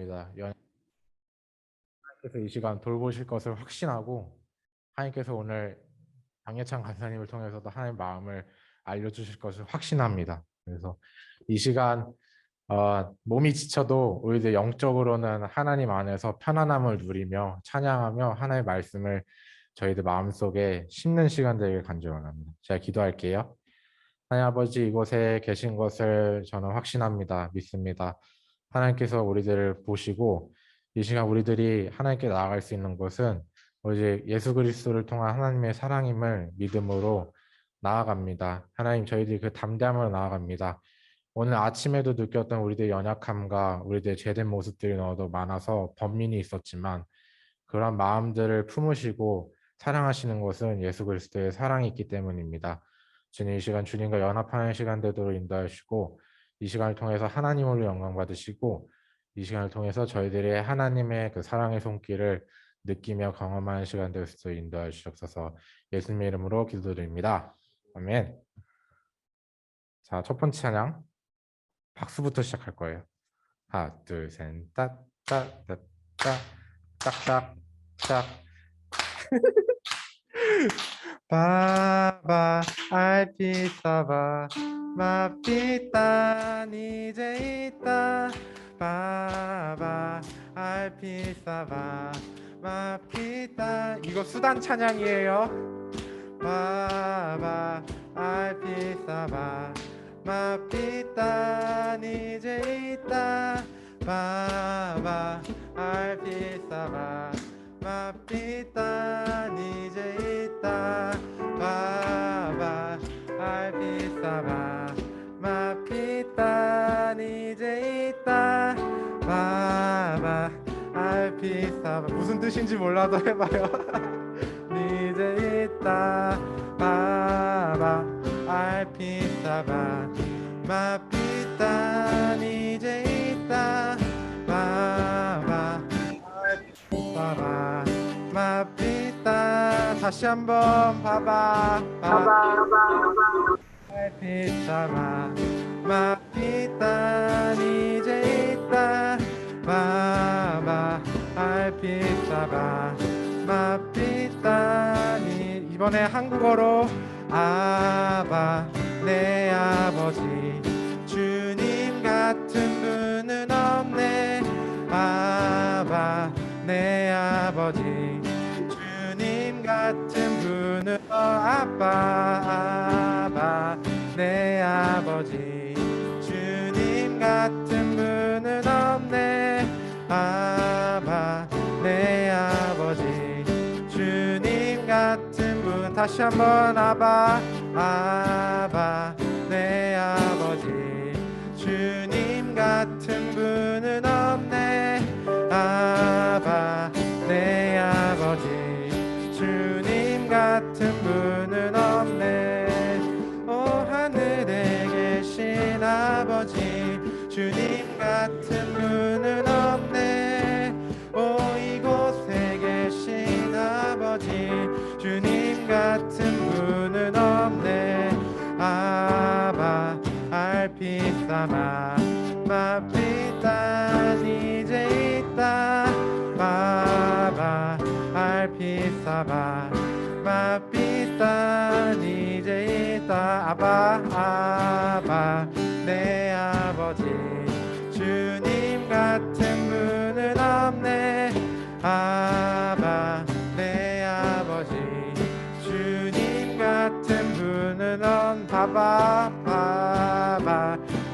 하나님께서 이 시간 돌보실 것을 확신하고 하나님께서 오늘 강예찬 간사님을 통해서도 하나님 마음을 알려주실 것을 확신합니다. 그래서 이 시간 몸이 지쳐도 우리들 영적으로는 하나님 안에서 편안함을 누리며 찬양하며 하나님의 말씀을 저희들 마음속에 심는 시간 되길 간절합니다. 제가 기도할게요. 하나님 아버지, 이곳에 계신 것을 저는 확신합니다. 믿습니다. 하나님께서 우리들을 보시고 이 시간 우리들이 하나님께 나아갈 수 있는 것은 오직 예수 그리스도를 통한 하나님의 사랑임을 믿음으로 나아갑니다. 하나님, 저희들이 그 담대함으로 나아갑니다. 오늘 아침에도 느꼈던 우리들의 연약함과 우리들의 죄된 모습들이 너무 많아서 번민이 있었지만 그런 마음들을 품으시고 사랑하시는 것은 예수 그리스도의 사랑이 있기 때문입니다. 주님, 이 시간 주님과 연합하는 시간 되도록 인도하시고 이 시간을 통해서 하나님으로 영광 받으시고 이 시간을 통해서 저희들의 하나님의 그 사랑의 손길을 느끼며 경험하는 시간 될 수 있도록 인도하여 주옵소서. 예수님의 이름으로 기도드립니다. 아멘. 자, 첫 번째 찬양 박수부터 시작할 거예요. 하나, 둘, 셋, 따따따따 딱딱딱. 바바 알피사바 마피탄 이제 있다. 바바 알피사바 마피탄. 이거 수단 찬양이에요. 바바 알피사바 마피탄 이제 있다. 바바 알피사바 마피탄 이제 있다. 바바 알피사바 마피탄 이제 있다. 바바 알피사바. 무슨 뜻인지 몰라도 해봐요. 이제 있다. 바바 알피사바 마피탄 이제 있다. 바바 바바 마피타. 다시 한번 바바 알피타마 마피타 이제 있다. 바바 알피타마 마피타. 이번에 한국어로 아바 내 아버지 주님 같은 분은 없네. 아바 내 아버지 주님 같은 분은 아바 내 아버지 주님 같은 분은 없네. 아바 내 아버지 주님 같은 분. 다시 한번 아바 내 아버지 주님 같은 분은 없네. 아바 내 아버지 주님 같은 분은 없네. 오 하늘에 계신 아버지 주님 같은 분은 없네. 오 이곳에 계신 아버지 주님 같은 분은 없네. 아바 알피사마 마피탄 이제 있다. 바바 알피사바 마피탄 이제 있다. 아바 내 아버지 주님 같은 분은 없네. 아바 내 아버지 주님 같은 분은 바바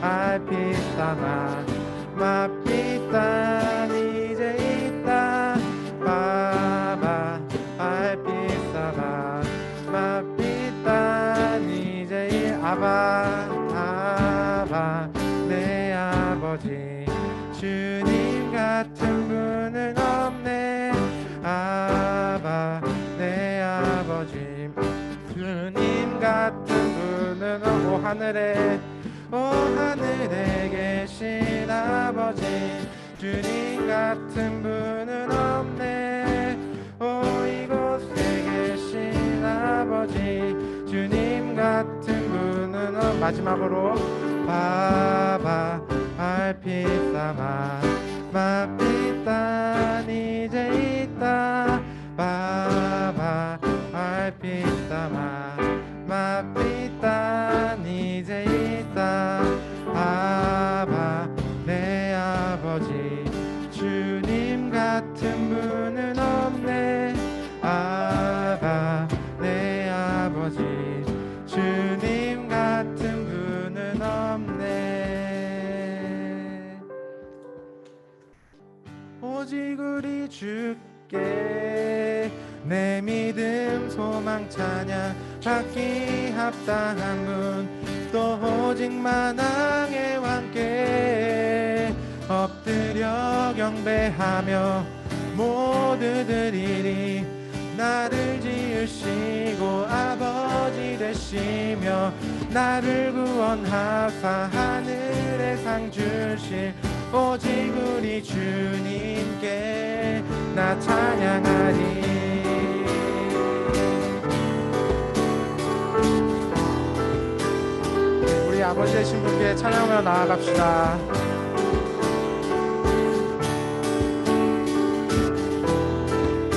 알피사마 마피탄 이제 있다. 바바 알피사마 마피탄 이제 아바 내 아버지 주님 같은 분은 없네. 아바 내 아버지 주님 같은 분은 오 하늘에 계신 아버지 주님 같은 분은 없네. 오 이곳에 계신 아버지 주님 같은 분은 마지막으로 바바 알피사마 맛빛단 이제 있다 바바 알빛다 맛빛단 이제 있다 아바 내 아버지 주님 같은 분은 없네 아바 내 아버지 주님 같은 분은 없네 오직 우리 주께 내 믿음 소망 찬양 받기 합당한 분 또 오직 만왕의 왕께 엎드려 경배하며 모두들이리 나를 지으시고 아버지 되시며 나를 구원하사 하늘에 상 주실 오직 우리 주님께 나 찬양하리 우리 아버지 되신 분께 찬양하며 나아갑시다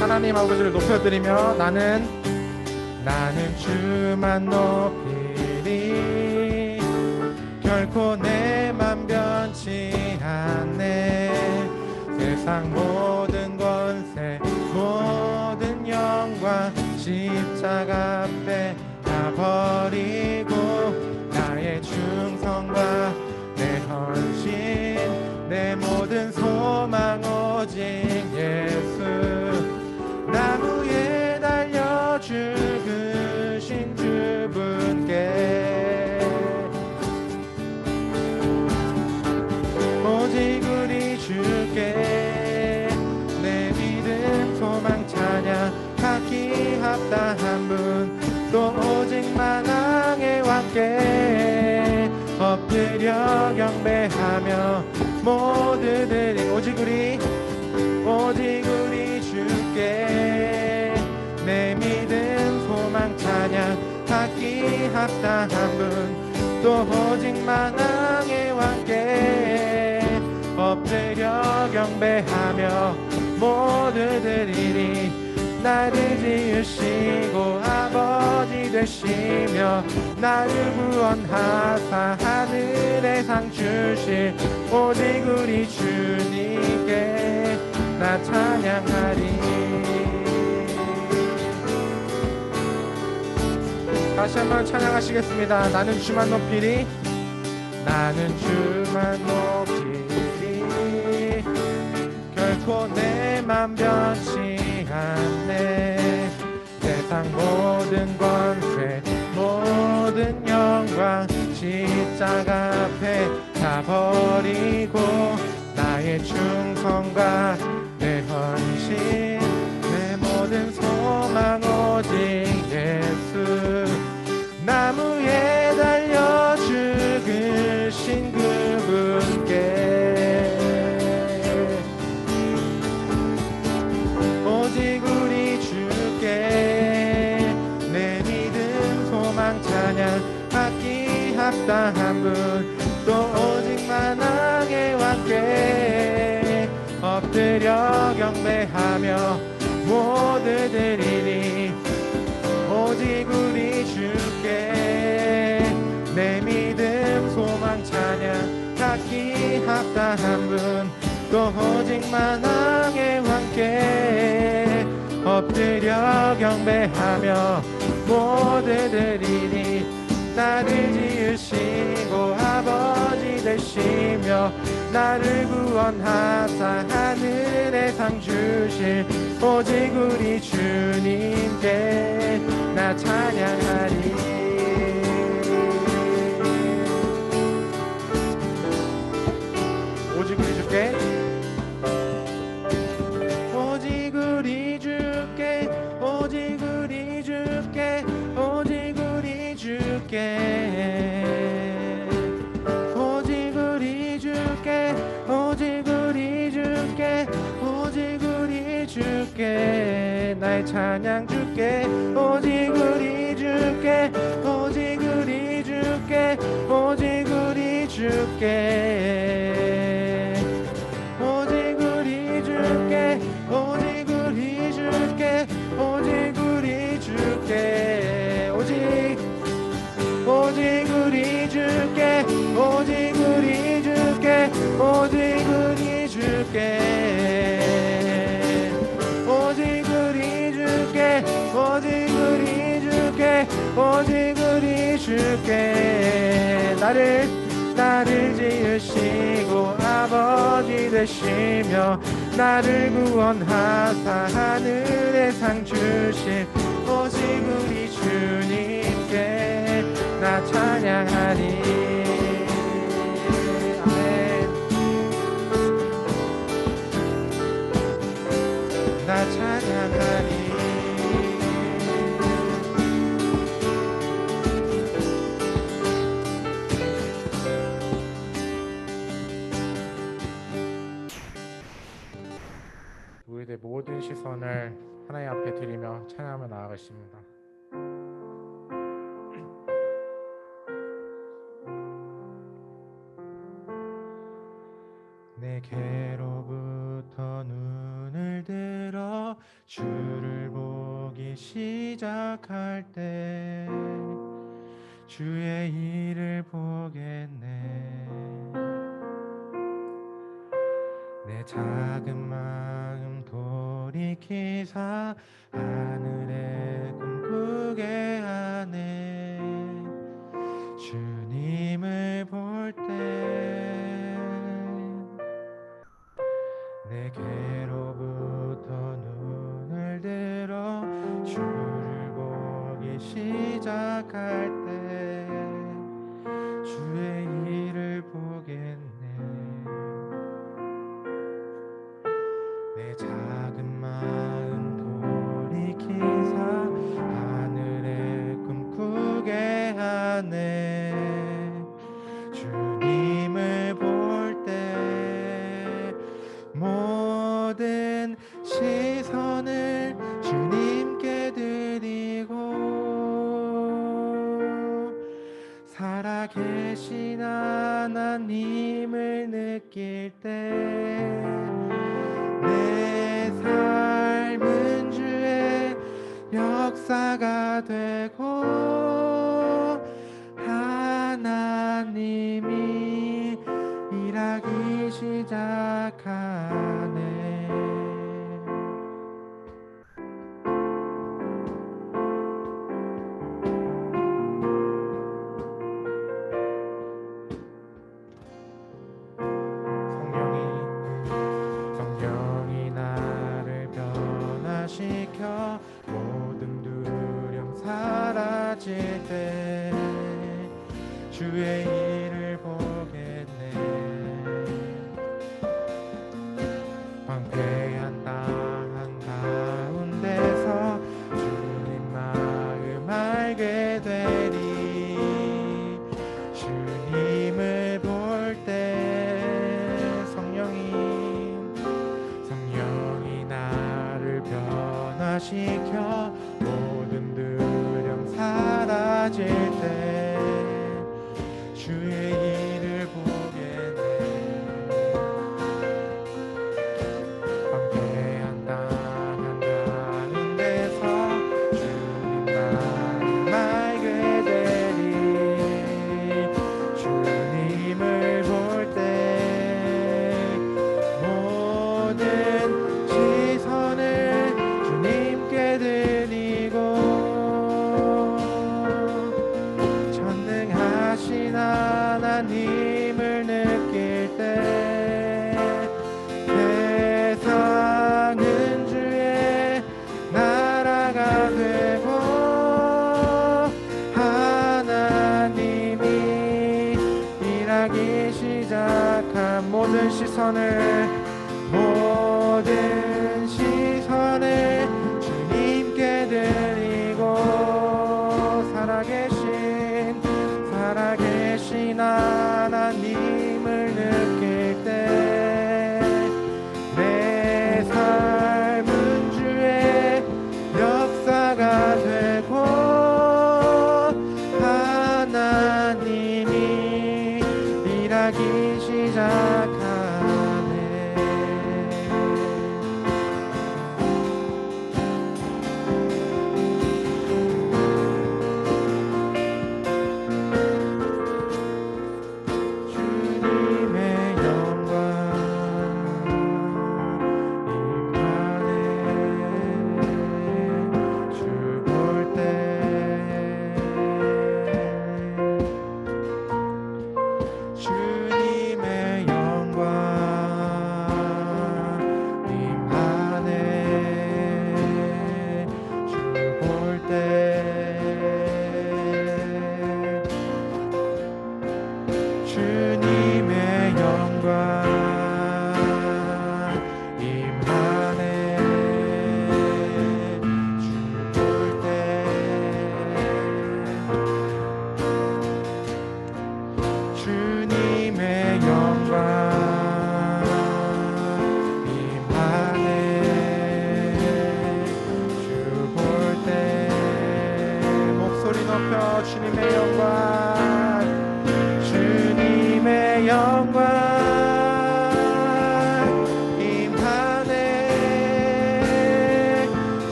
하나님 아버지를 높여드리며 나는 주만 높이리 결코 내 맘 변치 않네 세상 모든 권세 모든 영광 십자가 앞에 다 버리고 나의 충성과 내 헌신 내 모든 소망 오직 예수 나무에 달려 죽으신 주분께 오직 우리 주께 내 믿음 소망 찬양 받기 합당한 분 또 오직 만왕의 왕께 엎드려 경배하며 모두들이 오직 우리 주께 내 믿음 소망 찬양 받기 합당한 분 또 오직 만왕의 왕께 엎드려 경배하며 모두들이리 나를 지으시고 아버지 되시며 나를 구원하사 하늘에 상 주실 오직 우리 주님께 나 찬양하리 다시 한번 찬양하시겠습니다 나는 주만 높이리 나는 주만 높이리 결코 내 맘 변치 않네 세상 모든 권세 모든 영광 십자가 앞에 다 버리고 나의 충성과 내 헌신 내 모든 소망 오직 예수 나무에 달려 죽으신 그분께 오직 우리 주께 내 믿음 소망 찬양 받기 합당한 분 또 오직 만왕의 왕께 엎드려 경배하며 모두들이리 오직 우리 주께 내 믿음 소망 찬양 받기 합당한 분 또 오직 만왕의 왕께 엎드려 경배하며 모두들이리 나를 지으시고 아버지 되시며 나를 구원하사 하늘에 상 주실 오직 우리 주님께 나 찬양하리 오직 우리 주께 오직 우리 주께 오직 우리 주께 오직 우리 주께 오직 우리 주께 오직 우리 주께 오직 우리 주께 나의 찬양 주께 오직 우리 주께 오직 우리 주께 오직 우리 주께 오직 줄게 오직 우리 줄게 오직 우리 줄게 오직 우리 줄게 나를 지으시고 아버지 되시며 나를 구원하사 하늘의 상 주실 오직 우리 주님께 나 찬양하리 아멘 나 찬양하리 우리의 모든 시선을 하나님 앞에 드리며 찬양하며 나아가십니다. 내게로부터 눈을 들어 주를 보기 시작할 때 주의 일을 보겠네 내 작은 마음 돌이키사 하늘에 꿈꾸게 하네 주님을 볼 때 내게로부터 눈을 들어 주를 보기 시작할 때 주의 일을 보겠네 내 작은 마음 돌이키사 하늘에 꿈꾸게 하네 주님을 볼 때 모든 시선을 주님께 드리고 살아계신 하나님을 느낄 때 내 삶은 주의 역사가 되고 하나님이 일하기 시작하네 성령이 나를 변화시켜 모든 두려움 사라질 때 주의 일을 보겠네 황폐한 땅 가운데서 주님 마음 알게 되리 주님을 볼 때 성령이 나를 변화시켜 모든 두려움 사라질 때 주의 일을 보겠네 황폐한 땅 한가운데서 주님 마음 알게 되리 주님을 볼 때 모든 시선을 주님께 드리고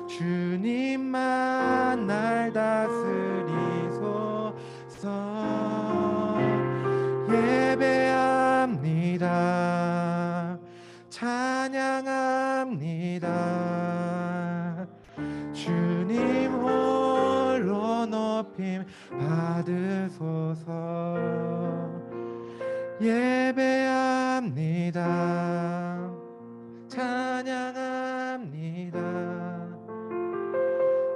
주님만 날 다스리소서. 예배합니다. 찬양합니다. 주님 홀로 높임 받으소서. 예배합니다. 찬양합니다.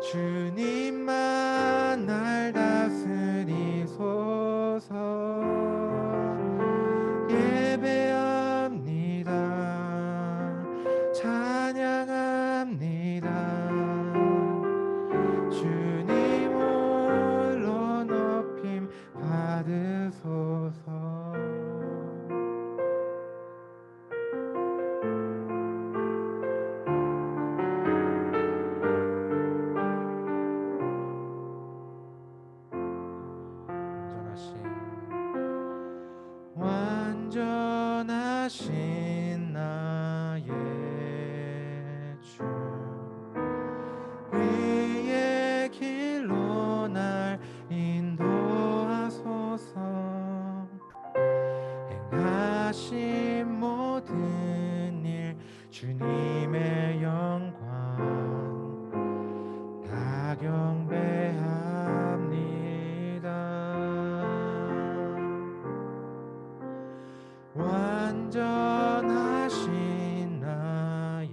주님만 날 다스리소서. 예배합니다. 찬양합니다. 주님 홀로 높임 받으소서. 완전하신 나의 주, 의의 길로 날 인도하소서. 행하신 모든 일 주님의 영광 다 경배합니다. 완전하신 나의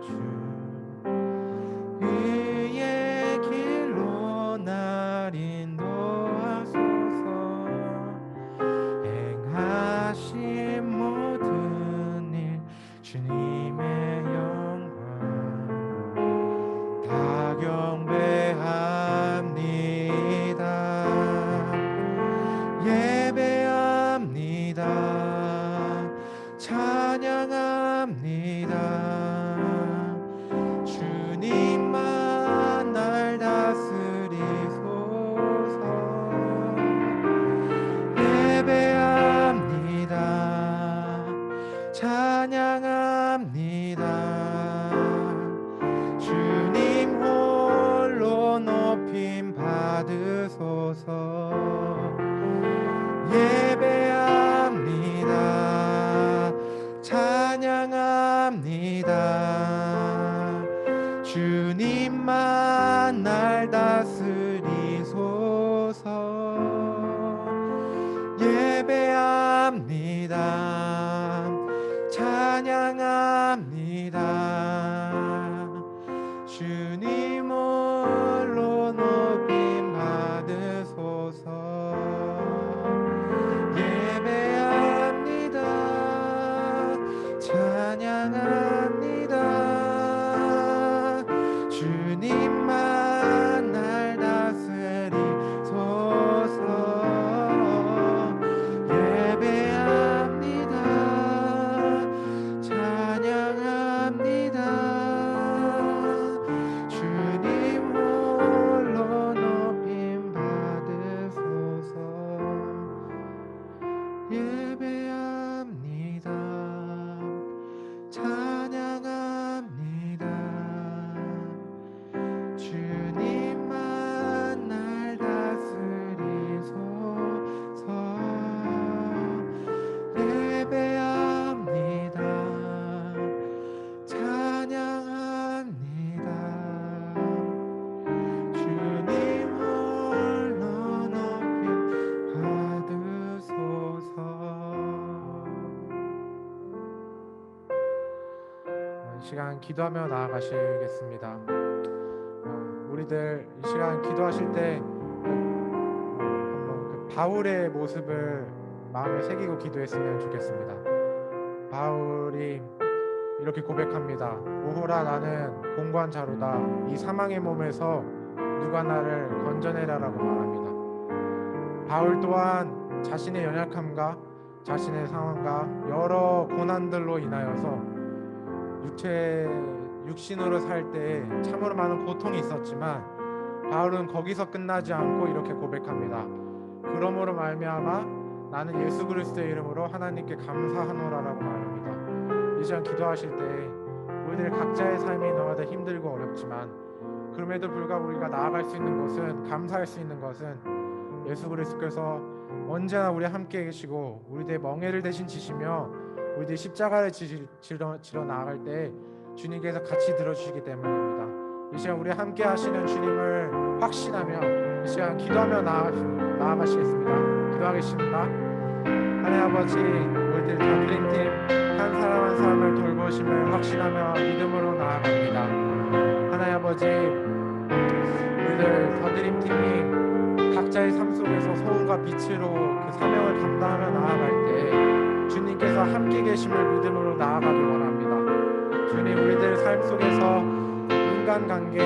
주, 의의 길로 날 인도하소서. 행하신 모든 일 주님의 영광 다 경배합니다. 예배합니다. 찬양합니다. 주님만 날 다스리소서. 예배합니다. 찬양합니다. 주님 홀로 높임 받으소서. 예배합니다. 찬양합니다. 주님만 날 다스리소서. 예배합니다. 찬양합니다. 주님 홀로 높임 받으소서. 예배합니다. 찬양합니다. 주님만 날 다스리소서. 예배합니다. 찬양합니다. 주님 홀로 높임 받으소서. 예배합니다. 찬양합니다. 주님만 날 다스리소서. 예배합니다. 찬양합니다. 주님 홀로 높임 받으소서. 이 시간 기도하며 나아가시겠습니다. 우리들 이 시간 기도하실 때 한번 바울의 모습을 마음에 새기고 기도했으면 좋겠습니다. 바울이 이렇게 고백합니다. 오호라, 나는 공고한 자로다. 이 사망의 몸에서 누가 나를 건져내라라고 말합니다. 바울 또한 자신의 연약함과 자신의 상황과 여러 고난들로 인하여서 육신으로 살 때 참으로 많은 고통이 있었지만 바울은 거기서 끝나지 않고 이렇게 고백합니다. 그러므로 말미암아 나는 예수 그리스도의 이름으로 하나님께 감사하노라라고 말합니다. 이 이 시간 기도하실 때 우리들 각자의 삶이 너무나 힘들고 어렵지만 그럼에도 불구하고 우리가 나아갈 수 있는 것은, 감사할 수 있는 것은 예수 그리스도께서 언제나 우리 함께 계시고 우리들의 멍에를 대신 지시며 우리들이 십자가를 지러 나아갈 때 주님께서 같이 들어주시기 때문입니다. 이 시간 우리 함께 하시는 주님을 확신하며 이 시간 기도하며 나아가시겠습니다. 기도하겠습니다. 하나님 아버지, 우리들 더 드림팀 한 사람 한 사람을 돌보심을 확신하며 믿음으로 나아갑니다. 하나님 아버지, 우리들 더 드림팀이 각자의 삶 속에서 소금과 빛으로 그 사명을 감당하며 나아갈 때 주님께서 함께 계심을 믿음으로 나아가길 원합니다. 주님, 우리들 삶 속에서 인간관계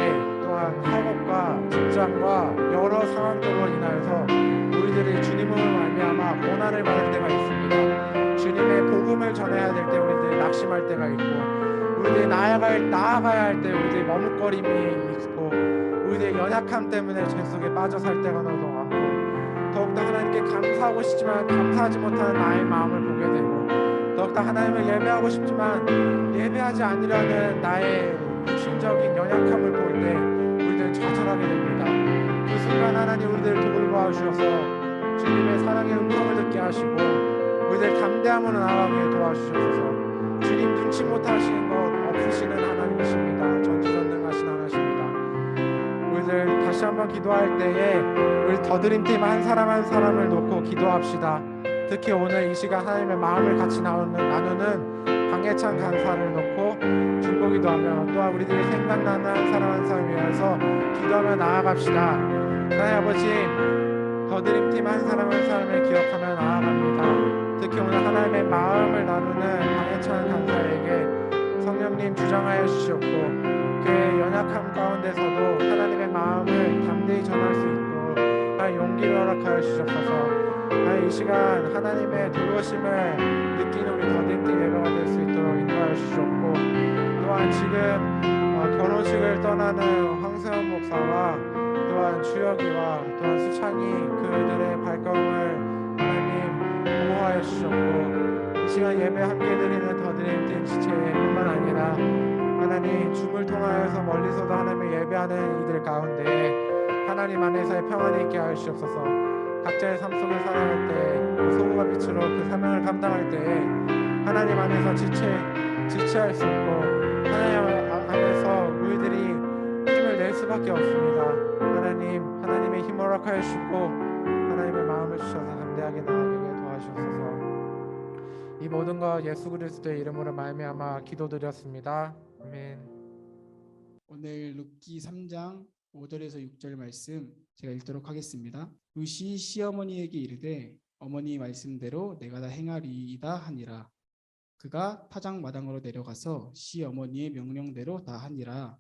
또한 학업과 직장과 여러 상황들로 인하여서 우리들이 주님을 말미암아 고난을 받을 때가 있습니다. 주님의 복음을 전해야 될 때 우리들이 낙심할 때가 있고, 우리들이 나아가야 할 때 우리들이 머뭇거림이 있고, 우리들의 연약함 때문에 죄 속에 빠져 살 때가 너무 많고, 더욱더 하나님께 감사하고 싶지만 감사하지 못하는 나의 마음을 보게 되고, 더욱더 하나님을 예배하고 싶지만 예배하지 않으려는 나의 육신적인 연약함을 볼 때 우리들은 좌절하게 됩니다. 그 순간 하나님 우리들을 돌보아 주셔서 주님의 사랑의 음성을 듣게 하시고 우리들 담대함으로 나아가게 도와주셔서, 주님 눈치 못하시는 것 없으시는 하나님이십니다. 전지전능하신 하나님이십니다. 우리들 다시 한번 기도할 때에 우리 더 드림팀 한 사람 한 사람을 놓고 기도합시다. 특히 오늘 이 시간 하나님의 마음을 같이 나누는 강예찬 간사를 놓고 중보기도하며 또한 우리들이 생각나는 한 사람 한 사람 위해서 기도하며 나아갑시다. 하나님 아버지, 더 드림팀 한 사람 한 사람을 기억하며 나아갑니다. 특히 오늘 하나님의 마음을 나누는 강예찬 간사에게 성령님 주장하여 주시옵고, 그의 연약함 가운데서도 하나님의 마음을 담대히 전할 수 있도록 용기를 허락하여 주셨소서. 이 시간 하나님의 돌보심을 느끼는 우리 더 드림팀 예배가 될 수 있도록 인도하여 주셨고, 또한 지금 결혼식을 떠나는 황세현 목사와 또한 주혁이와 또한 수창이 그들의 발걸음을 하나님 보호하여 주셨고, 이 시간 예배 함께 드리는 더 드림팀 지체뿐만 아니라 하나님 줌을 통하여서 멀리서도 하나님을 예배하는 이들 가운데 하나님 안에서의 평안이 있게 하여 주옵소서. 각자의 삶 속을 살아갈 때 소금과 빛으로 그 사명을 감당할 때 하나님 안에서 지체할 수 없고 하나님 안에서 우리들이 힘을 낼 수밖에 없습니다. 하나님의 힘을 허락하여 주시고 하나님의 마음을 주셔서 담대하게 나아가게 도와주셔서, 이 모든 것 예수 그리스도의 이름으로 말미암아 기도드렸습니다. 아멘. 오늘 룻기 3장 5절에서 6절 말씀 제가 읽도록 하겠습니다. 룻이 시어머니에게 이르되 어머니 말씀대로 내가 다 행하리이다 하니라. 그가 타작 마당으로 내려가서 시어머니의 명령대로 다 하니라.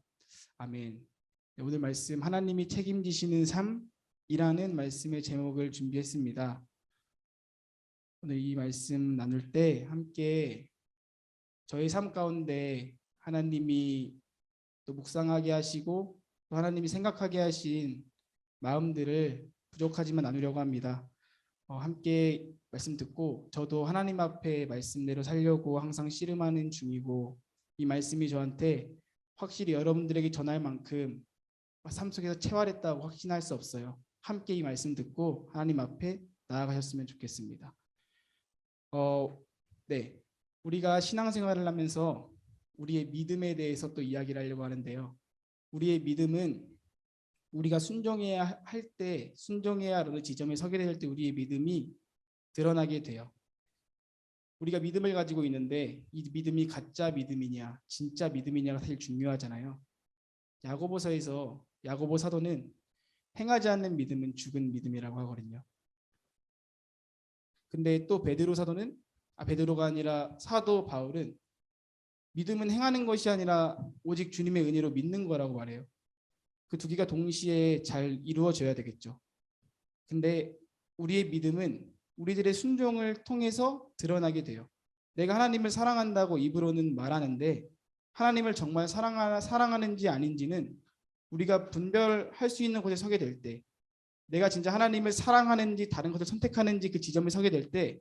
아멘. 네, 오늘 말씀 하나님이 책임지시는 삶이라는 말씀의 제목을 준비했습니다. 오늘 이 말씀 나눌 때 함께 저희 삶 가운데 하나님이 또 묵상하게 하시고 또 하나님이 생각하게 하신 마음들을 부족하지만 나누려고 합니다. 함께 말씀 듣고 저도 하나님 앞에 말씀대로 살려고 항상 씨름하는 중이고, 이 말씀이 저한테 확실히 여러분들에게 전할 만큼 삶 속에서 체화했다고 확신할 수 없어요. 함께 이 말씀 듣고 하나님 앞에 나아가셨으면 좋겠습니다. 네, 우리가 신앙생활을 하면서 우리의 믿음에 대해서 또 이야기를 하려고 하는데요. 우리의 믿음은 우리가 순종해야 할 때, 순종해야 하는 지점에 서게 될 때 우리의 믿음이 드러나게 돼요. 우리가 믿음을 가지고 있는데 이 믿음이 가짜 믿음이냐 진짜 믿음이냐가 사실 중요하잖아요. 야고보서에서 야고보 사도는 행하지 않는 믿음은 죽은 믿음이라고 하거든요. 근데 또 베드로가 아니라 사도 바울은 믿음은 행하는 것이 아니라 오직 주님의 은혜로 믿는 거라고 말해요. 그 두 개가 동시에 잘 이루어져야 되겠죠. 근데 우리의 믿음은 우리들의 순종을 통해서 드러나게 돼요. 내가 하나님을 사랑한다고 입으로는 말하는데 하나님을 정말 사랑하는지 아닌지는 우리가 분별할 수 있는 곳에 서게 될 때, 내가 진짜 하나님을 사랑하는지 다른 것을 선택하는지 그 지점에 서게 될 때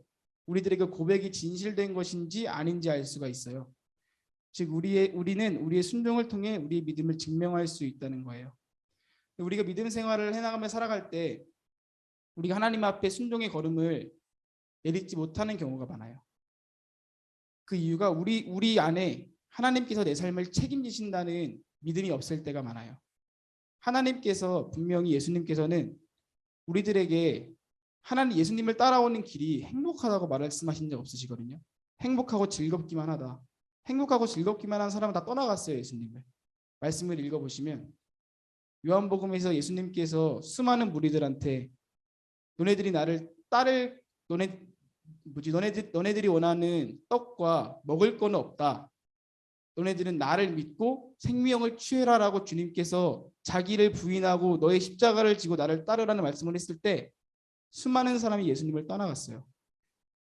우리들의 그 고백이 진실된 것인지 아닌지 알 수가 있어요. 즉 우리는 우리의 순종을 통해 우리의 믿음을 증명할 수 있다는 거예요. 우리가 믿음 생활을 해나가며 살아갈 때 우리가 하나님 앞에 순종의 걸음을 내딛지 못하는 경우가 많아요. 그 이유가 우리 안에 하나님께서 내 삶을 책임지신다는 믿음이 없을 때가 많아요. 하나님께서 분명히 예수님께서는 우리들에게 하나님 예수님을 따라오는 길이 행복하다고 말씀하신 적 없으시거든요. 행복하고 즐겁기만 하다. 행복하고 즐겁기만 한 사람은 다 떠나갔어요. 예수님을. 말씀을 읽어보시면 요한복음에서 예수님께서 수많은 무리들한테 너네들이 나를 따를 너네들이 원하는 떡과 먹을 거는 없다. 너네들은 나를 믿고 생명을 취해라라고 주님께서 자기를 부인하고 너의 십자가를 지고 나를 따르라는 말씀을 했을 때 수많은 사람이 예수님을 떠나갔어요.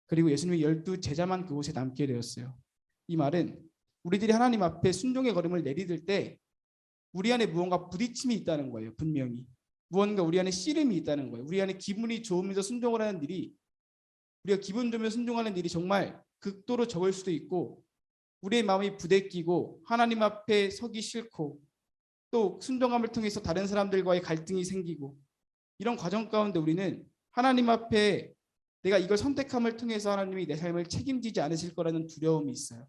그리고 예수님의 12 제자만 그곳에 남게 되었어요. 이 말은 우리들이 하나님 앞에 순종의 걸음을 내디딜 때 우리 안에 무언가 부딪힘이 있다는 거예요. 분명히. 무언가 우리 안에 씨름이 있다는 거예요. 우리 안에 기분이 좋으면서 순종을 하는 일이 우리가 기분 좋으면서 순종하는 일이 정말 극도로 적을 수도 있고 우리의 마음이 부대끼고 하나님 앞에 서기 싫고 또 순종함을 통해서 다른 사람들과의 갈등이 생기고 이런 과정 가운데 우리는 하나님 앞에 내가 이걸 선택함을 통해서 하나님이 내 삶을 책임지지 않으실 거라는 두려움이 있어요.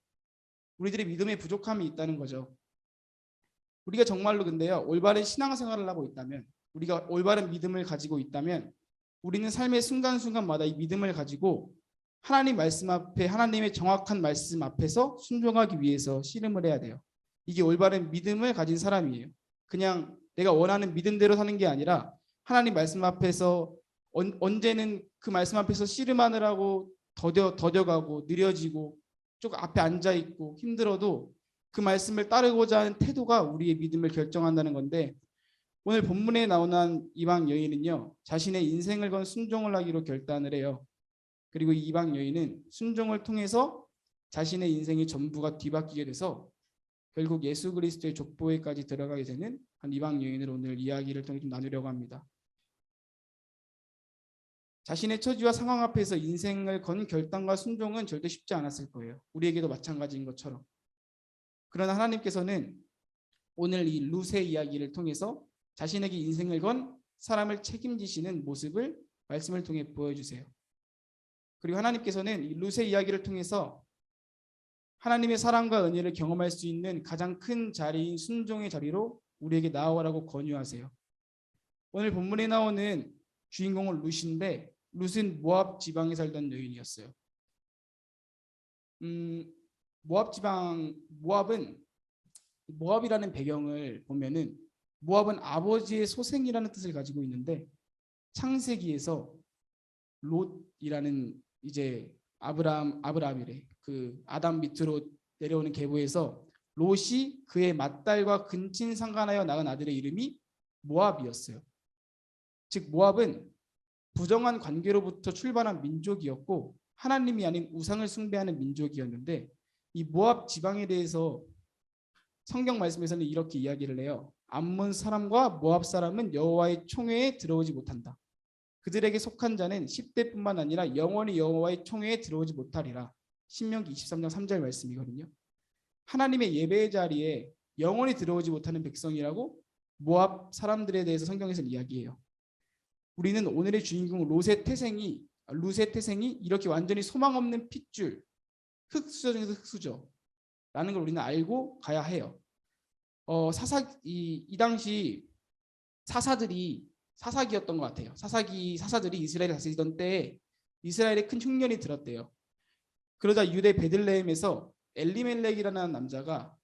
우리들의 믿음의 부족함이 있다는 거죠. 우리가 정말로 근데요 올바른 신앙생활을 하고 있다면 우리가 올바른 믿음을 가지고 있다면 우리는 삶의 순간순간마다 이 믿음을 가지고 하나님 말씀 앞에 하나님의 정확한 말씀 앞에서 순종하기 위해서 씨름을 해야 돼요. 이게 올바른 믿음을 가진 사람이에요. 그냥 내가 원하는 믿음대로 사는 게 아니라 하나님 말씀 앞에서 언제는 그 말씀 앞에서 씨름하느라고 더뎌가고 느려지고 쭉 앞에 앉아있고 힘들어도 그 말씀을 따르고자 하는 태도가 우리의 믿음을 결정한다는 건데 오늘 본문에 나오는 이방 여인은요 자신의 인생을 건 순종을 하기로 결단을 해요. 그리고 이 이방 여인은 순종을 통해서 자신의 인생의 전부가 뒤바뀌게 돼서 결국 예수 그리스도의 족보에까지 들어가게 되는 한 이방 여인을 오늘 이야기를 통해 좀 나누려고 합니다. 자신의 처지와 상황 앞에서 인생을 건 결단과 순종은 절대 쉽지 않았을 거예요. 우리에게도 마찬가지인 것처럼. 그러나 하나님께서는 오늘 이 룻의 이야기를 통해서 자신에게 인생을 건 사람을 책임지시는 모습을 말씀을 통해 보여주세요. 그리고 하나님께서는 이 룻의 이야기를 통해서 하나님의 사랑과 은혜를 경험할 수 있는 가장 큰 자리인 순종의 자리로 우리에게 나아오라고 권유하세요. 오늘 본문에 나오는 주인공은 룻인데 룻은 모압 지방에 살던 여인이었어요. 모압이라는 배경을 보면은 모압은 아버지의 소생이라는 뜻을 가지고 있는데 창세기에서 롯이라는 이제 아브라함이래 그 아담 밑으로 내려오는 계보에서 롯이 그의 맏딸과 근친상간하여 낳은 아들의 이름이 모압이었어요. 즉 모압은 부정한 관계로부터 출발한 민족이었고 하나님이 아닌 우상을 숭배하는 민족이었는데 이 모압 지방에 대해서 성경 말씀에서는 이렇게 이야기를 해요. 암몬 사람과 모압 사람은 여호와의 총회에 들어오지 못한다. 그들에게 속한 자는 10대뿐만 아니라 영원히 여호와의 총회에 들어오지 못하리라. 신명기 23장 3절 말씀이거든요. 하나님의 예배의 자리에 영원히 들어오지 못하는 백성이라고 모압 사람들에 대해서 성경에서는 이야기해요. 우리는 오늘의 주인공 롯의 태생이 이렇게 완전히 소망 없는 핏줄, 흙수저 중에서 흙수저 라는 걸 우리는 알고 가야 해요. 이 당시 사사기였던 것 같아요. 사사들이 이스라엘을 다스리던 때에 이스라엘에 큰 흉년이 들었대요. 그러자 유대 베들레헴에서 엘리멜렉이라는 남자가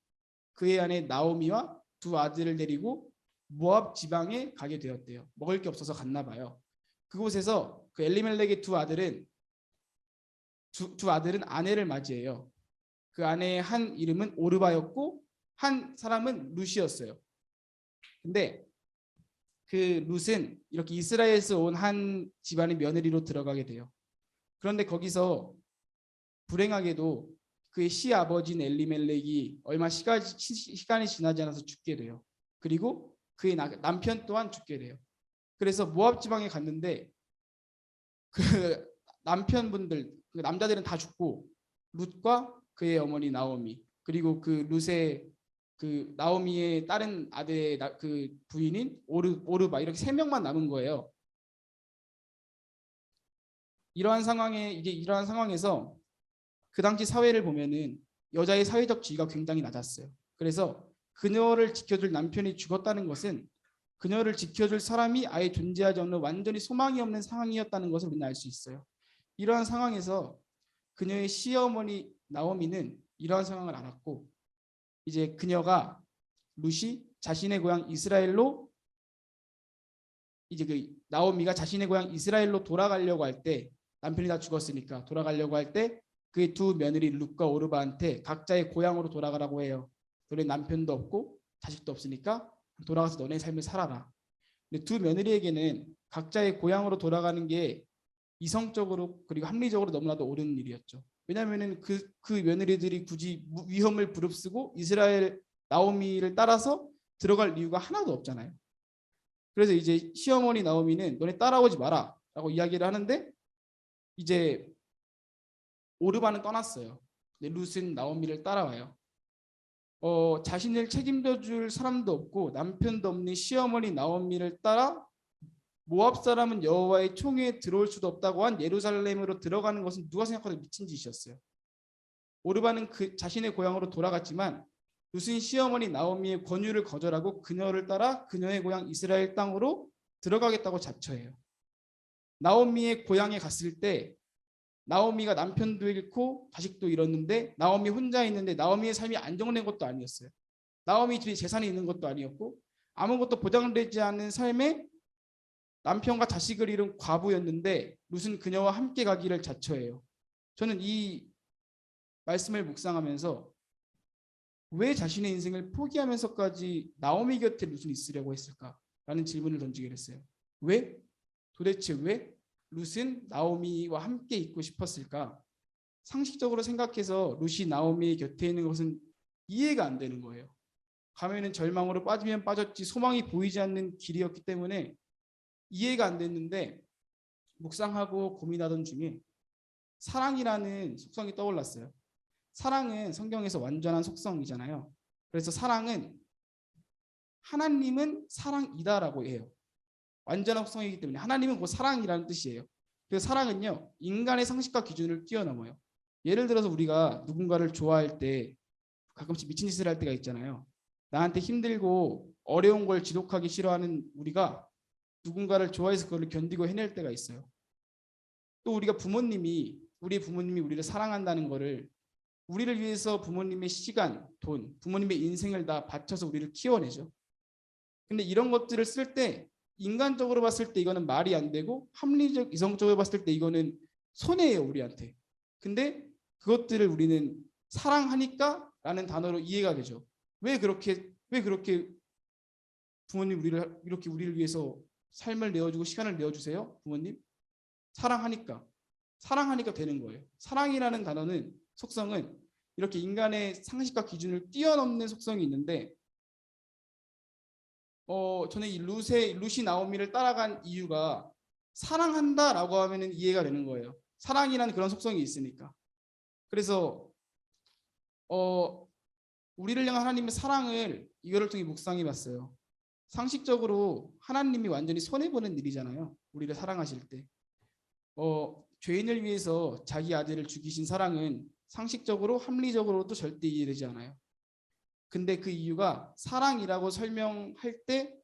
그의 아내 나오미와 두 아들을 데리고 모압 지방에 가게 되었대요. 먹을 게 없어서 갔나 봐요. 그곳에서 그 엘리멜렉의 두 아들은 아내를 맞이해요. 그 아내의 한 이름은 오르바였고 한 사람은 룻이었어요. 근데 그 룻은 이렇게 이스라엘에서 온 한 집안의 며느리로 들어가게 돼요. 그런데 거기서 불행하게도 그의 시아버지인 엘리멜렉이 얼마 시간이 지나지 않아서 죽게 돼요. 그리고 그의 남편 또한 죽게 돼요. 그래서 모압 지방에 갔는데 그 남편분들, 그 남자들은 다 죽고 룻과 그의 어머니 나오미 그리고 그 룻의 그 나오미의 다른 아들의 그 부인인 오르바 이렇게 세 명만 남은 거예요. 이러한 상황에서 그 당시 사회를 보면은 여자의 사회적 지위가 굉장히 낮았어요. 그래서 그녀를 지켜줄 남편이 죽었다는 것은 그녀를 지켜줄 사람이 아예 존재하지 않는 완전히 소망이 없는 상황이었다는 것을 우리는 알 수 있어요. 이러한 상황에서 그녀의 시어머니 나오미는 이러한 상황을 알았고 이제 그녀가 룻이 자신의 고향 이스라엘로 이제 그 나오미가 자신의 고향 이스라엘로 돌아가려고 할 때 남편이 다 죽었으니까 돌아가려고 할 때 그의 두 며느리 룻과 오르바한테 각자의 고향으로 돌아가라고 해요. 너네 남편도 없고 자식도 없으니까 돌아가서 너네 삶을 살아라. 근데 두 며느리에게는 각자의 고향으로 돌아가는 게 이성적으로 그리고 합리적으로 너무나도 옳은 일이었죠. 왜냐하면은 그 며느리들이 굳이 위험을 부릅쓰고 이스라엘 나오미를 따라서 들어갈 이유가 하나도 없잖아요. 그래서 이제 시어머니 나오미는 너네 따라오지 마라라고 이야기를 하는데 이제 오르바는 떠났어요. 근데 룻은 나오미를 따라와요. 자신을 책임져 줄 사람도 없고 남편도 없는 시어머니 나오미를 따라 모압 사람은 여호와의 총회에 들어올 수도 없다고 한 예루살렘으로 들어가는 것은 누가 생각해도 미친 짓이었어요. 오르바는 그 자신의 고향으로 돌아갔지만 룻은 시어머니 나오미의 권유를 거절하고 그녀를 따라 그녀의 고향 이스라엘 땅으로 들어가겠다고 자처해요. 나오미의 고향에 갔을 때 나오미가 남편도 잃고 자식도 잃었는데 나오미 혼자 있는데 나오미의 삶이 안정된 것도 아니었어요. 나오미 집에 재산이 있는 것도 아니었고 아무것도 보장되지 않은 삶에 남편과 자식을 잃은 과부였는데 룻은 그녀와 함께 가기를 자처해요. 저는 이 말씀을 묵상하면서 왜 자신의 인생을 포기하면서까지 나오미 곁에 룻은 있으려고 했을까라는 질문을 던지게 됐어요. 왜? 도대체 왜 룻은 나오미와 함께 있고 싶었을까? 상식적으로 생각해서 룻이 나오미의 곁에 있는 것은 이해가 안 되는 거예요. 가면은 절망으로 빠지면 빠졌지 소망이 보이지 않는 길이었기 때문에 이해가 안 됐는데 묵상하고 고민하던 중에 사랑이라는 속성이 떠올랐어요. 사랑은 성경에서 완전한 속성이잖아요. 그래서 사랑은 하나님은 사랑이다라고 해요. 완전한 속성이기 때문에 하나님은 곧 사랑이라는 뜻이에요. 그래서 사랑은요 인간의 상식과 기준을 뛰어넘어요. 예를 들어서 우리가 누군가를 좋아할 때 가끔씩 미친 짓을 할 때가 있잖아요. 나한테 힘들고 어려운 걸 지독하게 싫어하는 우리가 누군가를 좋아해서 그걸 견디고 해낼 때가 있어요. 또 우리가 우리 부모님이 우리를 사랑한다는 거를 우리를 위해서 부모님의 시간, 돈, 부모님의 인생을 다 바쳐서 우리를 키워내죠. 근데 이런 것들을 쓸 때 인간적으로 봤을 때 이거는 말이 안 되고 합리적 이성적으로 봤을 때 이거는 손해예요 우리한테. 근데 그것들을 우리는 사랑하니까 라는 단어로 이해가 되죠. 왜 그렇게 부모님 우리를 위해서 삶을 내어주고 시간을 내어주세요 부모님? 사랑하니까 되는 거예요. 사랑이라는 단어는 속성은 이렇게 인간의 상식과 기준을 뛰어넘는 속성이 있는데 저는 이 룻이 나오미를 따라간 이유가 사랑한다라고 하면은 이해가 되는 거예요. 사랑이라는 그런 속성이 있으니까. 그래서 우리를 향한 하나님의 사랑을 이거를 통해 묵상해 봤어요. 상식적으로 하나님이 완전히 손해보는 일이잖아요. 우리를 사랑하실 때. 죄인을 위해서 자기 아들을 죽이신 사랑은 상식적으로 합리적으로도 절대 이해되지 않아요. 근데 그 이유가 사랑이라고 설명할 때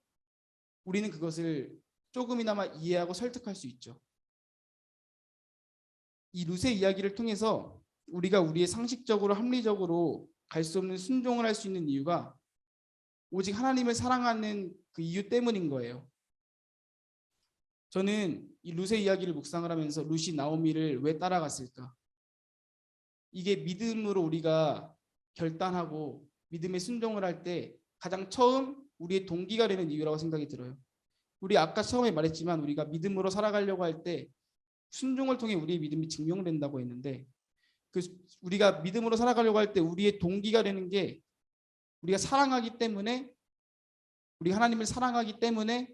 우리는 그것을 조금이나마 이해하고 설득할 수 있죠. 이 룻의 이야기를 통해서 우리가 우리의 상식적으로 합리적으로 갈 수 없는 순종을 할 수 있는 이유가 오직 하나님을 사랑하는 그 이유 때문인 거예요. 저는 이 룻의 이야기를 묵상을 하면서 룻이 나오미를 왜 따라갔을까? 이게 믿음으로 우리가 결단하고 믿음의 순종을 할 때 가장 처음 우리의 동기가 되는 이유라고 생각이 들어요. 우리 아까 처음에 말했지만 우리가 믿음으로 살아가려고 할 때 순종을 통해 우리의 믿음이 증명된다고 했는데 우리가 믿음으로 살아가려고 할 때 우리의 동기가 되는 게 우리가 사랑하기 때문에 우리가 하나님을 사랑하기 때문에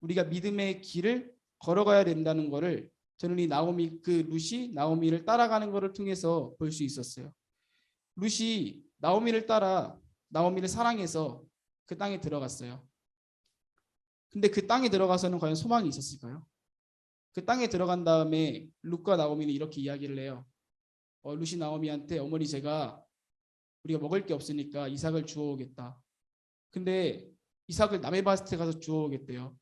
우리가 믿음의 길을 걸어가야 된다는 것을 저는 이 룻이 나오미를 따라가는 것을 통해서 볼 수 있었어요. 룻이 나오미를 따라 나오미를 사랑해서 그 땅에 들어갔어요. 근데 그 땅에 들어가서는 과연 소망이 있었을까요? 그 땅에 들어간 다음에 룻과 나오미는 이렇게 이야기를 해요. 룻이 나오미한테 어머니 제가 우리가 먹을 게 없으니까 이삭을 주워오겠다. 근데 이삭을 남의 밭에 가서 주워오겠대요.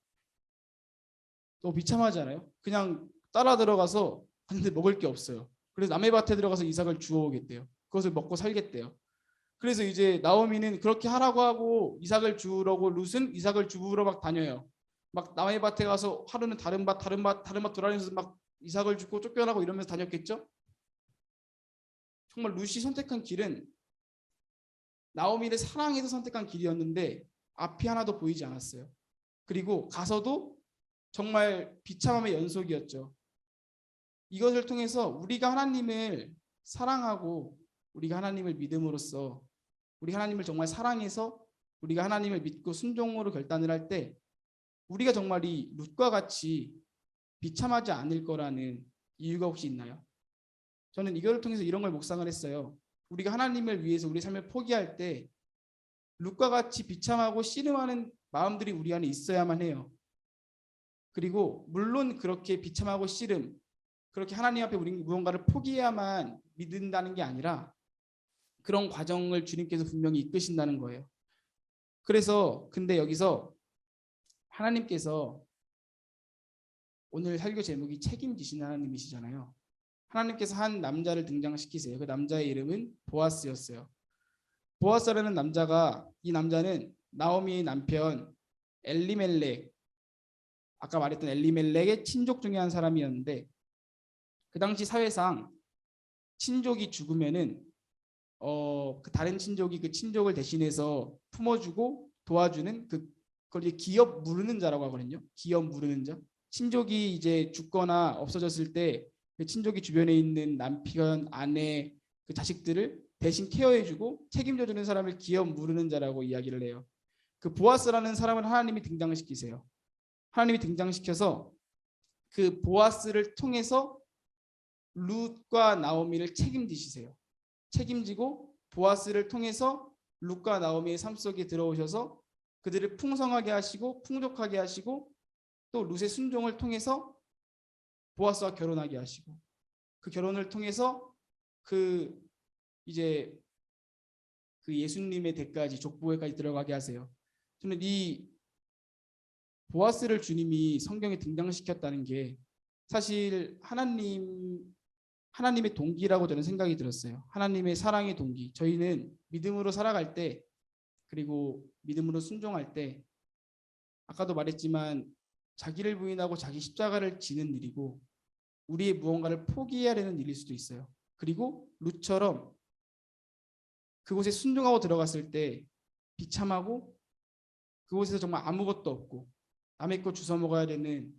너무 비참하잖아요. 그냥 따라 들어가서 근데 먹을 게 없어요. 그래서 남의 밭에 들어가서 이삭을 주워오겠대요. 그것을 먹고 살겠대요. 그래서 이제 나오미는 그렇게 하라고 하고 이삭을 주우려고 룻은 이삭을 주우러 막 다녀요. 막 남의 밭에 가서 하루는 다른 밭 돌아다니면서 막 이삭을 주고 쫓겨나고 이러면서 다녔겠죠. 정말 룻이 선택한 길은 나오미를 사랑해서 선택한 길이었는데 앞이 하나도 보이지 않았어요. 그리고 가서도 정말 비참함의 연속이었죠. 이것을 통해서 우리가 하나님을 사랑하고 우리가 하나님을 믿음으로써 우리 하나님을 정말 사랑해서 우리가 하나님을 믿고 순종으로 결단을 할 때 우리가 정말 이 룻과 같이 비참하지 않을 거라는 이유가 혹시 있나요? 저는 이걸 통해서 이런 걸 묵상을 했어요. 우리가 하나님을 위해서 우리 삶을 포기할 때 룻과 같이 비참하고 씨름하는 마음들이 우리 안에 있어야만 해요. 그리고 물론 그렇게 비참하고 씨름 그렇게 하나님 앞에 우리 무언가를 포기해야만 믿는다는 게 아니라 그런 과정을 주님께서 분명히 이끄신다는 거예요. 그래서 근데 여기서 하나님께서 오늘 설교 제목이 책임지신 하나님이시잖아요. 하나님께서 한 남자를 등장시키세요. 그 남자의 이름은 보아스였어요. 보아스라는 남자가 이 남자는 나오미의 남편 엘리멜렉 아까 말했던 엘리멜렉의 친족 중에 한 사람이었는데 그 당시 사회상 친족이 죽으면은 그 다른 친족이 그 친족을 대신해서 품어주고 도와주는 그걸 이제 기업 무르는 자라고 하거든요. 기업 무르는 자. 친족이 이제 죽거나 없어졌을 때 그 친족이 주변에 있는 남편, 아내, 그 자식들을 대신 케어해주고 책임져주는 사람을 기업 무르는 자라고 이야기를 해요. 그 보아스라는 사람을 하나님이 등장시키세요. 하나님이 등장시켜서 그 보아스를 통해서 룻과 나오미를 책임지시세요. 책임지고 보아스를 통해서 룻과 나오미의 삶 속에 들어오셔서 그들을 풍성하게 하시고 풍족하게 하시고 또 룻의 순종을 통해서 보아스와 결혼하게 하시고 그 결혼을 통해서 이제 그 예수님의 대까지 족보에까지 들어가게 하세요. 저는 이 보아스를 주님이 성경에 등장시켰다는 게 사실 하나님의 동기라고 저는 생각이 들었어요. 하나님의 사랑의 동기. 저희는 믿음으로 살아갈 때 그리고 믿음으로 순종할 때 아까도 말했지만 자기를 부인하고 자기 십자가를 지는 일이고 우리의 무언가를 포기해야 되는 일일 수도 있어요. 그리고 룻처럼 그곳에 순종하고 들어갔을 때 비참하고 그곳에서 정말 아무것도 없고 남의 거 주워 먹어야 되는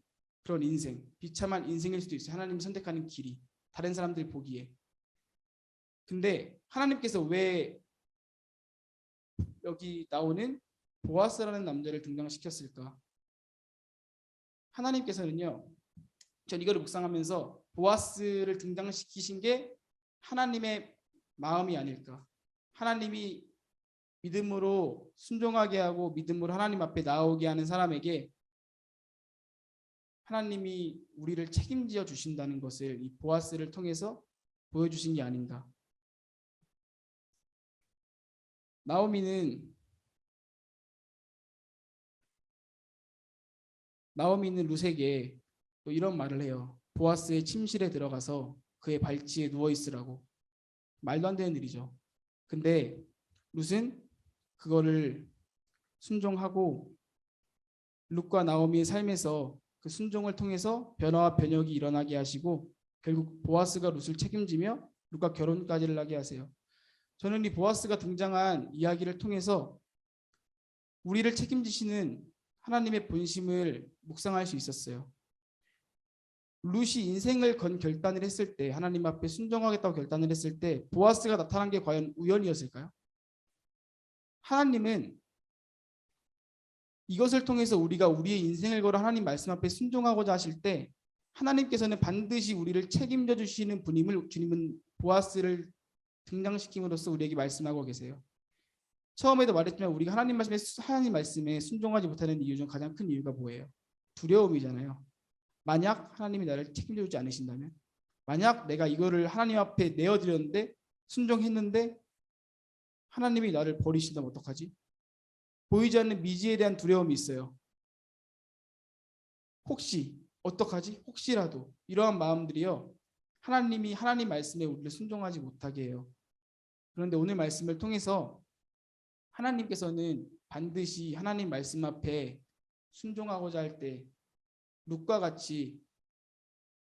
그런 인생, 비참한 인생일 수도 있어요. 하나님이 선택하는 길이 다른 사람들 보기에. 근데 하나님께서 왜 여기 나오는 보아스라는 남자를 등장시켰을까? 하나님께서는요. 전 이거를 묵상하면서 보아스를 등장시키신 게 하나님의 마음이 아닐까. 하나님이 믿음으로 순종하게 하고 믿음으로 하나님 앞에 나오게 하는 사람에게 하나님이 우리를 책임지어 주신다는 것을 이 보아스를 통해서 보여주신 게 아닌가. 나오미는 룻에게 또 이런 말을 해요. 보아스의 침실에 들어가서 그의 발치에 누워 있으라고. 말도 안 되는 일이죠. 근데 룻은 그거를 순종하고 룻과 나오미의 삶에서 그 순종을 통해서 변화와 변혁이 일어나게 하시고 결국 보아스가 룻을 책임지며 룻과 결혼까지를 하게 하세요. 저는 이 보아스가 등장한 이야기를 통해서 우리를 책임지시는 하나님의 본심을 묵상할 수 있었어요. 룻이 인생을 건 결단을 했을 때 하나님 앞에 순종하겠다고 결단을 했을 때 보아스가 나타난 게 과연 우연이었을까요? 하나님은 이것을 통해서 우리가 우리의 인생을 걸어 하나님 말씀 앞에 순종하고자 하실 때 하나님께서는 반드시 우리를 책임져 주시는 분임을 주님은 보아스를 등장시킴으로써 우리에게 말씀하고 계세요. 처음에도 말했지만 우리가 하나님 말씀에 순종하지 못하는 이유 중 가장 큰 이유가 뭐예요? 두려움이잖아요. 만약 하나님이 나를 책임져 주지 않으신다면, 만약 내가 이거를 하나님 앞에 내어드렸는데 순종했는데 하나님이 나를 버리신다면 어떡하지? 보이지 않는 미지에 대한 두려움이 있어요. 혹시 어떡하지? 혹시라도 이러한 마음들이요, 하나님이 하나님 말씀에 우리를 순종하지 못하게 해요. 그런데 오늘 말씀을 통해서 하나님께서는 반드시 하나님 말씀 앞에 순종하고자 할 때 룻과 같이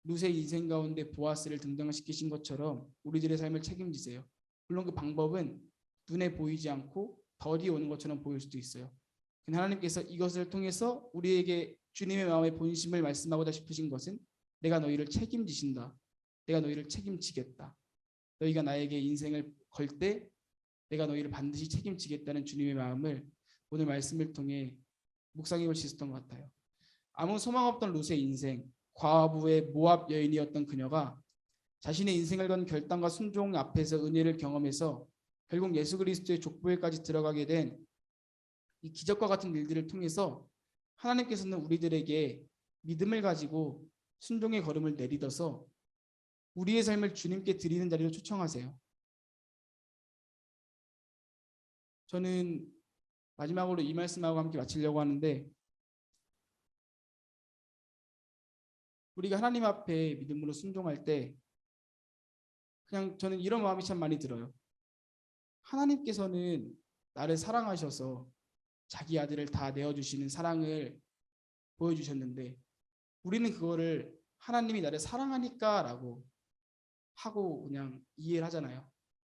룻의 인생 가운데 보아스를 등장시키신 것처럼 우리들의 삶을 책임지세요. 물론 그 방법은 눈에 보이지 않고 덜이 오는 것처럼 보일 수도 있어요. 근데 하나님께서 이것을 통해서 우리에게 주님의 마음의 본심을 말씀하고자 싶으신 것은 내가 너희를 책임지신다. 내가 너희를 책임지겠다. 너희가 나에게 인생을 걸 때 내가 너희를 반드시 책임지겠다는 주님의 마음을 오늘 말씀을 통해 묵상해 볼 수 있었던 것 같아요. 아무 소망 없던 룻의 인생, 과부의 모압 여인이었던 그녀가 자신의 인생을 건 결단과 순종 앞에서 은혜를 경험해서 결국 예수 그리스도의 족보에까지 들어가게 된 이 기적과 같은 일들을 통해서 하나님께서는 우리들에게 믿음을 가지고 순종의 걸음을 내딛어서 우리의 삶을 주님께 드리는 자리로 초청하세요. 저는 마지막으로 이 말씀하고 함께 마치려고 하는데, 우리가 하나님 앞에 믿음으로 순종할 때 그냥 저는 이런 마음이 참 많이 들어요. 하나님께서는 나를 사랑하셔서 자기 아들을 다 내어주시는 사랑을 보여주셨는데 우리는 그거를 하나님이 나를 사랑하니까 라고 하고 그냥 이해를 하잖아요.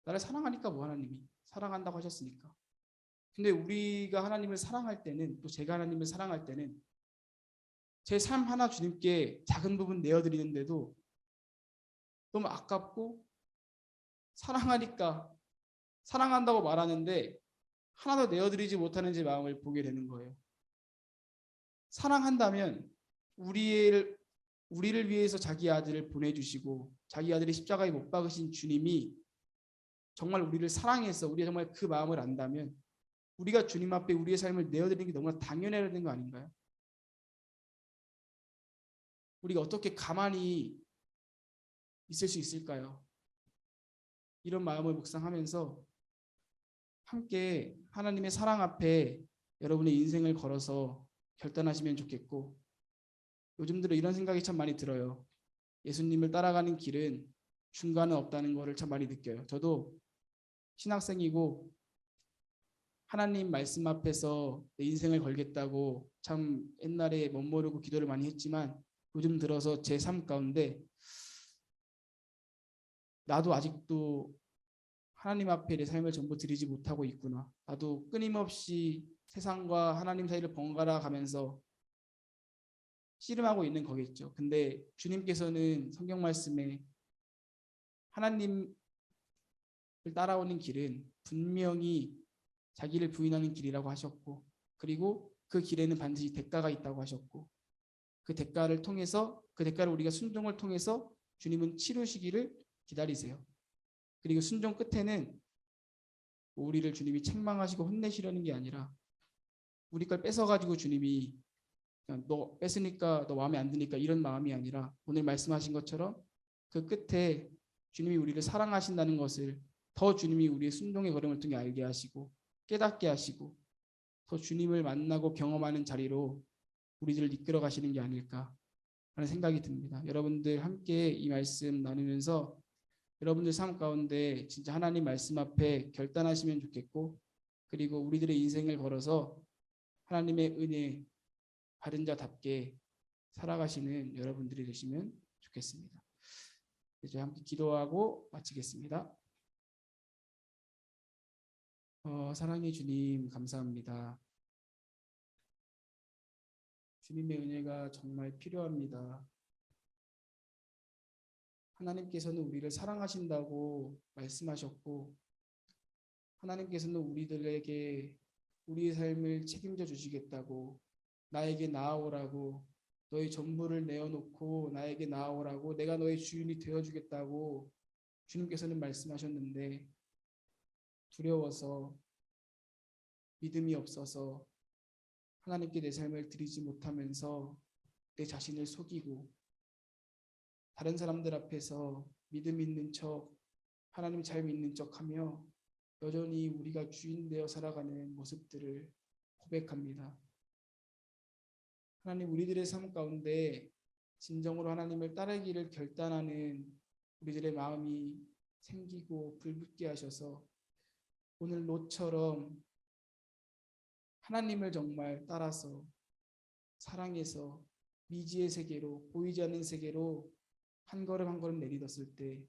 나를 사랑하니까 뭐, 하나님이 사랑한다고 하셨으니까. 근데 우리가 하나님을 사랑할 때는, 또 제가 하나님을 사랑할 때는 제 삶 하나 주님께 작은 부분 내어드리는데도 너무 아깝고, 사랑하니까 사랑한다고 말하는데 하나도 내어드리지 못하는 제 마음을 보게 되는 거예요. 사랑한다면 우리를 위해서 자기 아들을 보내주시고 자기 아들의 십자가에 못 박으신 주님이 정말 우리를 사랑해서 우리가 정말 그 마음을 안다면 우리가 주님 앞에 우리의 삶을 내어드리는 게 너무나 당연해야 되는 거 아닌가요? 우리가 어떻게 가만히 있을 수 있을까요? 이런 마음을 묵상하면서 함께 하나님의 사랑 앞에 여러분의 인생을 걸어서 결단하시면 좋겠고, 요즘 들어 이런 생각이 참 많이 들어요. 예수님을 따라가는 길은 중간은 없다는 거를 참 많이 느껴요. 저도 신학생이고 하나님 말씀 앞에서 내 인생을 걸겠다고 참 옛날에 멋모르고 기도를 많이 했지만 요즘 들어서 제 삶 가운데 나도 아직도 하나님 앞에 내 삶을 전부 드리지 못하고 있구나. 나도 끊임없이 세상과 하나님 사이를 번갈아 가면서 씨름하고 있는 거겠죠. 근데 주님께서는 성경 말씀에 하나님을 따라오는 길은 분명히 자기를 부인하는 길이라고 하셨고, 그리고 그 길에는 반드시 대가가 있다고 하셨고, 그 대가를 우리가 순종을 통해서 주님은 치르시기를 기다리세요. 그리고 순종 끝에는 우리를 주님이 책망하시고 혼내시려는 게 아니라 우리 걸 뺏어가지고 주님이 그냥 너 뺏으니까 너 마음에 안 드니까 이런 마음이 아니라 오늘 말씀하신 것처럼 그 끝에 주님이 우리를 사랑하신다는 것을 더 주님이 우리의 순종의 걸음을 통해 알게 하시고 깨닫게 하시고 더 주님을 만나고 경험하는 자리로 우리들을 이끌어 가시는 게 아닐까 하는 생각이 듭니다. 여러분들 함께 이 말씀 나누면서 여러분들 삶 가운데 진짜 하나님 말씀 앞에 결단하시면 좋겠고, 그리고 우리들의 인생을 걸어서 하나님의 은혜 바른 자답게 살아가시는 여러분들이 되시면 좋겠습니다. 이제 함께 기도하고 마치겠습니다. 사랑의 주님, 감사합니다. 주님의 은혜가 정말 필요합니다. 하나님께서는 우리를 사랑하신다고 말씀하셨고, 하나님께서는 우리들에게 우리의 삶을 책임져 주시겠다고, 나에게 나아오라고, 너의 전부를 내어놓고 나에게 나아오라고, 내가 너의 주인이 되어주겠다고 주님께서는 말씀하셨는데 두려워서 믿음이 없어서 하나님께 내 삶을 드리지 못하면서 내 자신을 속이고 다른 사람들 앞에서 믿음 있는 척 하나님 잘 믿는 척하며 여전히 우리가 주인 되어 살아가는 모습들을 고백합니다. 하나님, 우리들의 삶 가운데 진정으로 하나님을 따르기를 결단하는 우리들의 마음이 생기고 불붙게 하셔서 오늘 롯처럼 하나님을 정말 따라서 사랑해서 미지의 세계로, 보이지 않는 세계로 한 걸음 한 걸음 내딛었을 때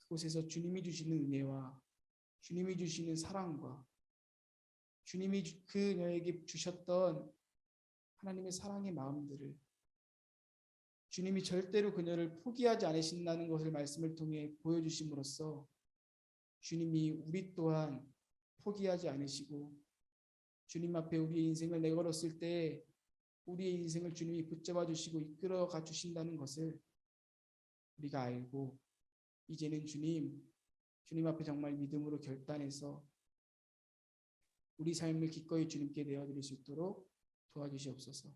그곳에서 주님이 주시는 은혜와 주님이 주시는 사랑과 주님이 그녀에게 주셨던 하나님의 사랑의 마음들을, 주님이 절대로 그녀를 포기하지 않으신다는 것을 말씀을 통해 보여주심으로써 주님이 우리 또한 포기하지 않으시고 주님 앞에 우리의 인생을 내걸었을 때 우리의 인생을 주님이 붙잡아 주시고 이끌어가 주신다는 것을 우리가 알고 이제는 주님 앞에 정말 믿음으로 결단해서 우리 삶을 기꺼이 주님께 내어드릴 수 있도록 도와주시옵소서.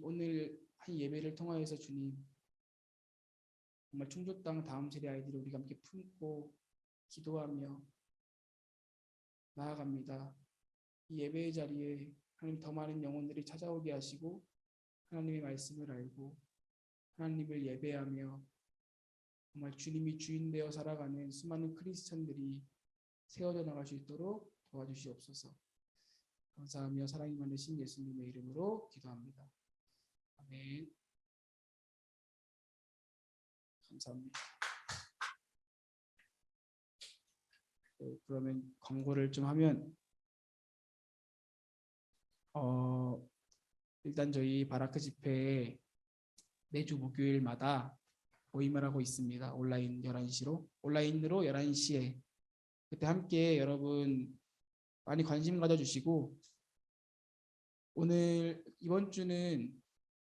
오늘 한 예배를 통하여서 주님, 정말 충족당 다음 세대 아이들을 우리가 함께 품고 기도하며 나아갑니다. 이 예배의 자리에 하나님 더 많은 영혼들이 찾아오게 하시고 하나님의 말씀을 알고 하나님을 예배하며 정말 주님이 주인 되어 살아가는 수많은 크리스천들이 세워져 나갈 수 있도록 도와주시옵소서. 감사하며 사랑이 많으신 예수님의 이름으로 기도합니다. 아멘. 감사합니다. 그러면 광고를 좀 하면 일단 저희 바라크 집회에 매주 목요일마다 모임을 하고 있습니다. 온라인으로 11시에 그때 함께 여러분 많이 관심 가져주시고 이번 주는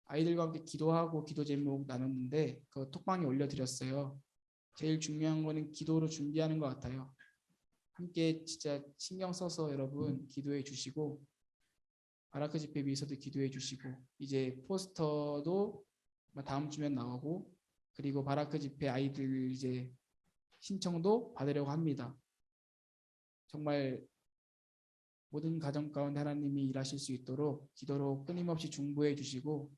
아이들과 함께 기도하고 기도 제목 나눴는데 그 톡방에 올려드렸어요. 제일 중요한 거는 기도로 준비하는 것 같아요. 함께 진짜 신경 써서 여러분 기도해 주시고 바라크 집회 위해서도 기도해 주시고 이제 포스터도 다음 주면 나오고 그리고 바라크 집회 아이들 이제 신청도 받으려고 합니다. 정말 모든 가정 가운데 하나님이 일하실 수 있도록 기도로 끊임없이 중보해 주시고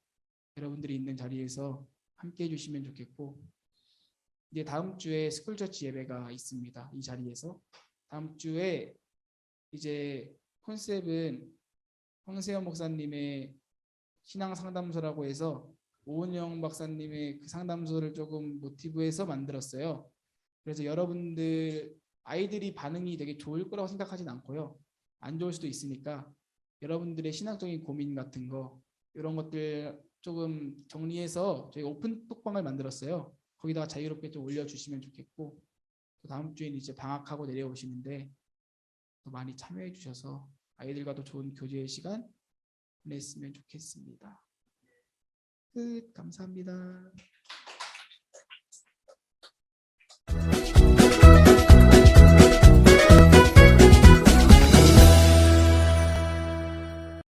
여러분들이 있는 자리에서 함께 해주시면 좋겠고 이제 다음 주에 스쿨처치 예배가 있습니다. 이 자리에서 다음 주에 이제 컨셉은 황세현 목사님의 신앙 상담소라고 해서 오은영 박사님의 그 상담소를 조금 모티브해서 만들었어요. 그래서 여러분들 아이들이 반응이 되게 좋을 거라고 생각하진 않고요. 안 좋을 수도 있으니까 여러분들의 신앙적인 고민 같은 거 이런 것들 조금 정리해서 저희 오픈 톡방을 만들었어요. 거기다가 자유롭게 좀 올려주시면 좋겠고 또 다음 주에는 이제 방학하고 내려오시는데 또 많이 참여해 주셔서 아이들과도 좋은 교제의 시간 보냈으면 좋겠습니다. 끝. 감사합니다.